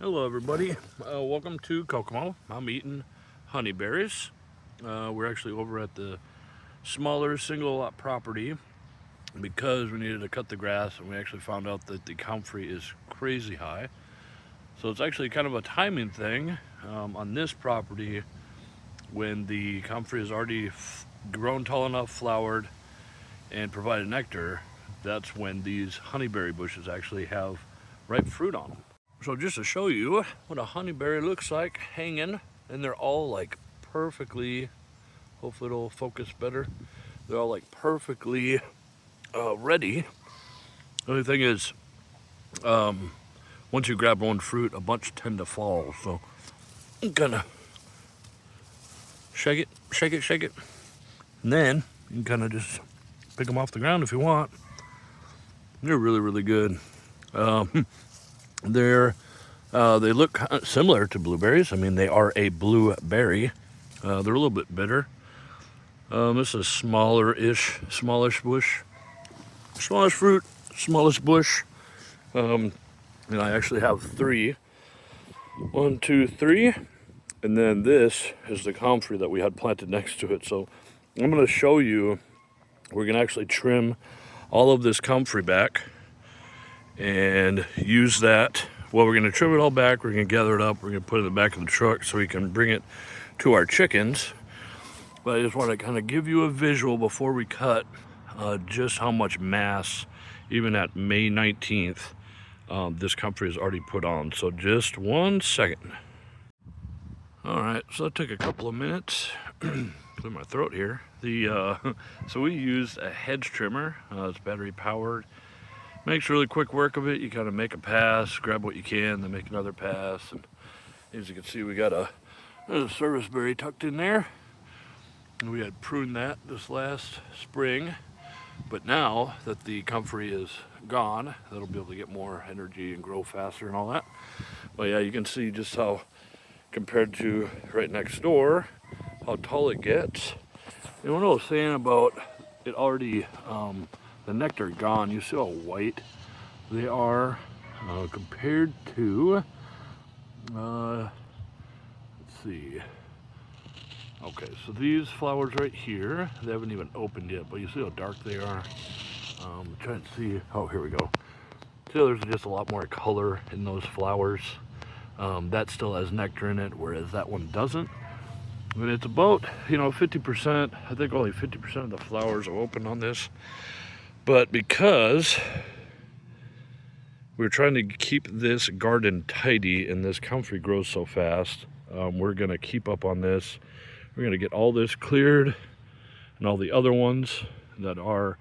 Hello everybody, welcome to Kokomo. I'm eating honeyberries. We're actually over at the smaller single lot property because we needed to cut the grass, and we actually found out that the comfrey is crazy high. So it's actually kind of a timing thing on this property. When the comfrey is already grown tall enough, flowered, and provided nectar, that's when these honeyberry bushes actually have ripe fruit on them. So just to show you what a honeyberry looks like hanging, and they're all like perfectly, hopefully it'll focus better, they're all like perfectly ready. The only thing is, once you grab one fruit, a bunch tend to fall. So I'm gonna shake it, and then you can kind of just pick them off the ground if you want. They're really good. They look similar to blueberries. I mean, they are a blueberry. They're a little bit bitter. This is smallish bush. Smallest fruit, smallest bush. And I actually have 3. 1, 2, 3. And then this is the comfrey that we had planted next to it. So I'm going to show you, we're going to actually trim all of this comfrey back and use that. Well, we're going to trim it all back, we're going to gather it up, we're going to put it in the back of the truck so we can bring it to our chickens. But I just want to kind of give you a visual before we cut just how much mass, even at May 19th, this comfrey is already put on. So just 1 second. All right, so it took a couple of minutes. Clear my throat here. So we used a hedge trimmer. It's battery powered. Makes really quick work of it. You kind of make a pass, grab what you can, then make another pass. And as you can see, we got there's a service berry tucked in there. And we had pruned that this last spring. But now that the comfrey is gone, that'll be able to get more energy and grow faster and all that. But yeah, you can see just how, compared to right next door, how tall it gets. And what I was saying about it already, the nectar gone, you see how white they are compared to, let's see. Okay, so these flowers right here, they haven't even opened yet, but you see how dark they are. Trying to see, oh, here we go. See how there's just a lot more color in those flowers. That still has nectar in it, whereas that one doesn't. And it's about, 50%, I think only 50% of the flowers are open on this. But because we're trying to keep this garden tidy and this comfrey grows so fast, we're going to keep up on this. We're going to get all this cleared and all the other ones that are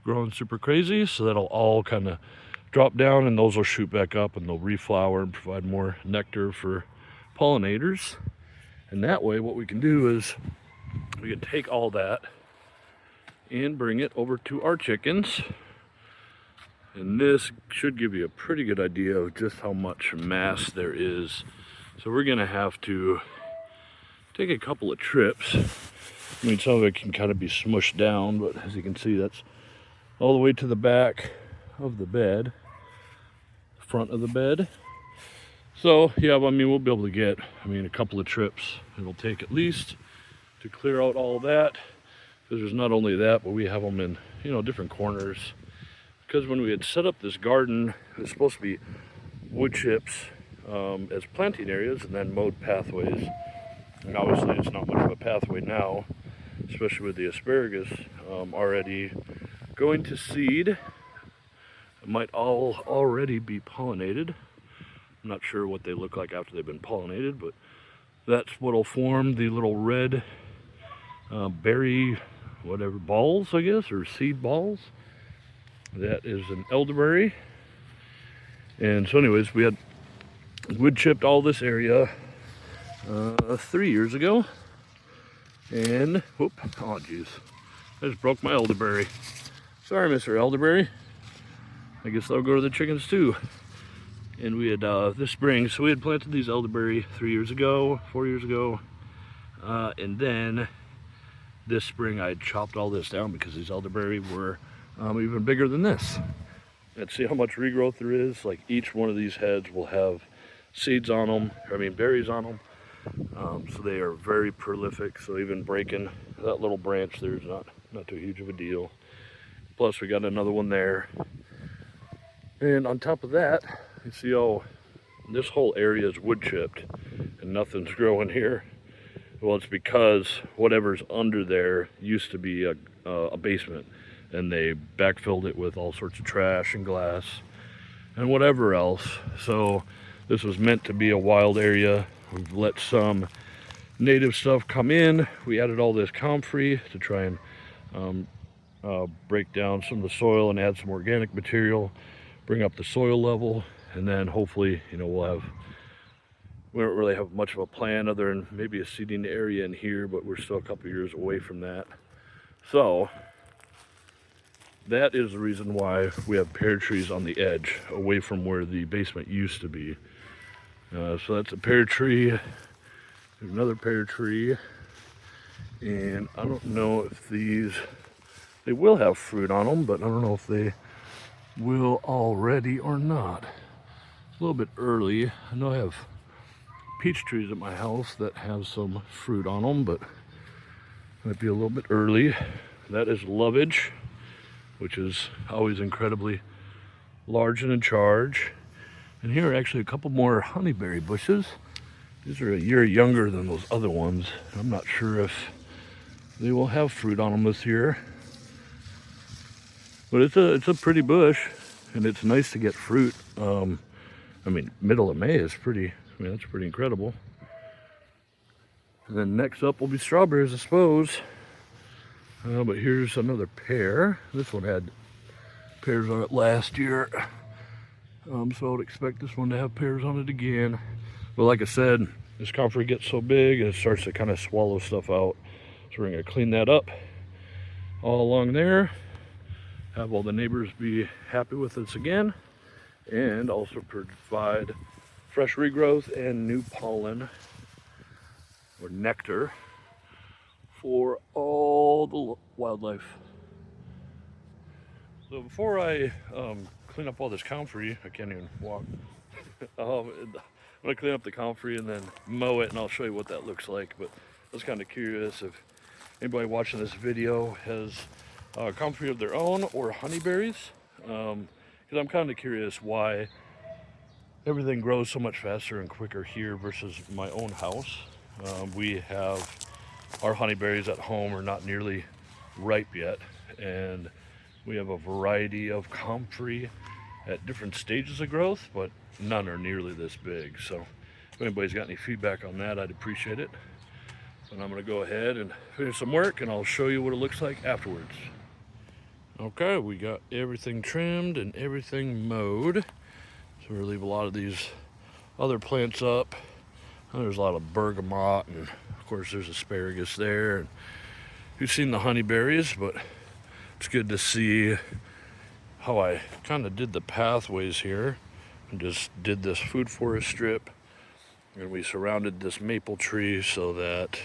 growing super crazy, so that'll all kind of drop down and those will shoot back up and they'll reflower and provide more nectar for pollinators. And that way what we can do is we can take all that and bring it over to our chickens. And this should give you a pretty good idea of just how much mass there is. So we're gonna have to take a couple of trips. I mean, some of it can kind of be smushed down, but as you can see, that's all the way to the back of the bed, front of the bed. So yeah, I mean, we'll be able to get, a couple of trips. It'll take at least to clear out all that. Because there's not only that, but we have them in, different corners. Because when we had set up this garden, it was supposed to be wood chips as planting areas and then mowed pathways. And obviously it's not much of a pathway now, especially with the asparagus already going to seed. It might all already be pollinated. I'm not sure what they look like after they've been pollinated, but that's what'll form the little red berry, whatever, balls, I guess, or seed balls. That is an elderberry. And so anyways, we had wood chipped all this area 3 years ago. And, whoop, oh geez, I just broke my elderberry. Sorry, Mr. Elderberry. I guess they'll go to the chickens too. And we had, this spring, so we had planted these elderberry 4 years ago. And then this spring I chopped all this down because these elderberry were even bigger than this. And see how much regrowth there is. Like each one of these heads will have seeds on them, berries on them. So they are very prolific. So even breaking that little branch there is not too huge of a deal. Plus we got another one there. And on top of that, you see how this whole area is wood chipped and nothing's growing here. Well, it's because whatever's under there used to be a basement, and they backfilled it with all sorts of trash and glass and whatever else. So this was meant to be a wild area. We've let some native stuff come in. We added all this comfrey to try and break down some of the soil and add some organic material, bring up the soil level, and then hopefully, we don't really have much of a plan other than maybe a seeding area in here, but we're still a couple years away from that. So that is the reason why we have pear trees on the edge, away from where the basement used to be. So that's a pear tree. There's another pear tree. And I don't know if they will have fruit on them, but I don't know if they will already or not. It's a little bit early. I know I have peach trees at my house that have some fruit on them, but might be a little bit early. That is lovage, which is always incredibly large and in charge. And here are actually a couple more honeyberry bushes. These are a year younger than those other ones. I'm not sure if they will have fruit on them this year, but it's a pretty bush, and it's nice to get fruit. Middle of May is pretty. That's pretty incredible. And then next up will be strawberries, I suppose. But here's another pear. This one had pears on it last year. So I would expect this one to have pears on it again. But like I said, this comfrey gets so big and it starts to kind of swallow stuff out. So we're gonna clean that up all along there. Have all the neighbors be happy with us again. And also provide fresh regrowth and new pollen or nectar for all the wildlife. So before I clean up all this comfrey, I can't even walk. I'm gonna clean up the comfrey and then mow it, and I'll show you what that looks like. But I was kind of curious if anybody watching this video has comfrey of their own or honeyberries, because I'm kind of curious why everything grows so much faster and quicker here versus my own house. We have our honeyberries at home are not nearly ripe yet, and we have a variety of comfrey at different stages of growth, but none are nearly this big. So if anybody's got any feedback on that, I'd appreciate it. And I'm gonna go ahead and finish some work, and I'll show you what it looks like afterwards. Okay, we got everything trimmed and everything mowed. So we'll leave a lot of these other plants up. There's a lot of bergamot, and of course there's asparagus there. And you've seen the honeyberries, but it's good to see how I kind of did the pathways here and just did this food forest strip. And we surrounded this maple tree so that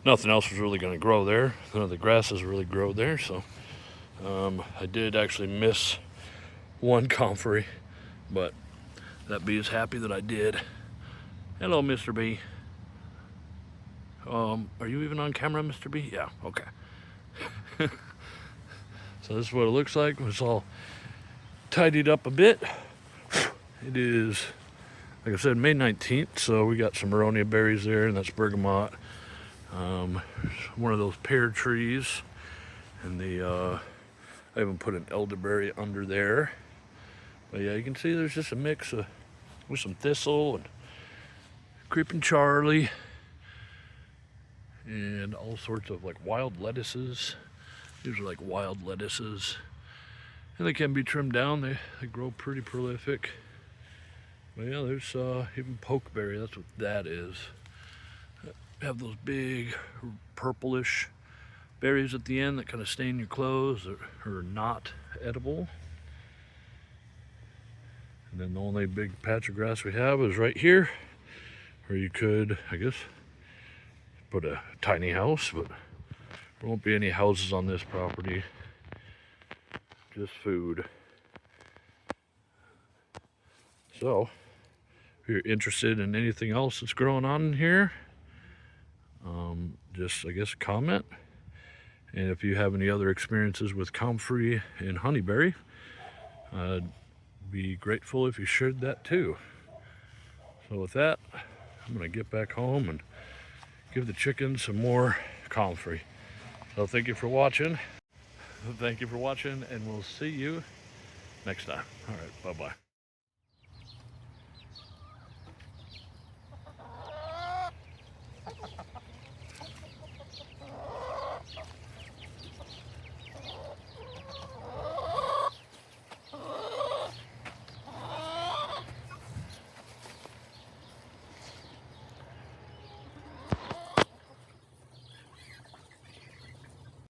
nothing else was really going to grow there. None of the grasses really grow there. So I did actually miss one comfrey, but that bee is happy that I did. Hello, Mr. Bee. Are you even on camera, Mr. B? Yeah, okay. So this is what it looks like. It's all tidied up a bit. It is, like I said, May 19th, so we got some aronia berries there, and that's bergamot. One of those pear trees, and I even put an elderberry under there. But yeah, you can see there's just a mix with some thistle and creeping Charlie and all sorts of like wild lettuces. These are like wild lettuces, and they can be trimmed down. They grow pretty prolific. But yeah, there's even pokeberry. That's what that is. Have those big purplish berries at the end that kind of stain your clothes or are not edible. And then the only big patch of grass we have is right here, where you could, I guess, put a tiny house, but there won't be any houses on this property, just food. So If you're interested in anything else that's growing on in here, just, I guess, comment. And if you have any other experiences with Comfrey and Honeyberry, I'd be grateful if you shared that too. So with that, I'm gonna get back home and give the chickens some more Comfrey. So thank you for watching. Thank you for watching, and we'll see you next time. All right, bye-bye.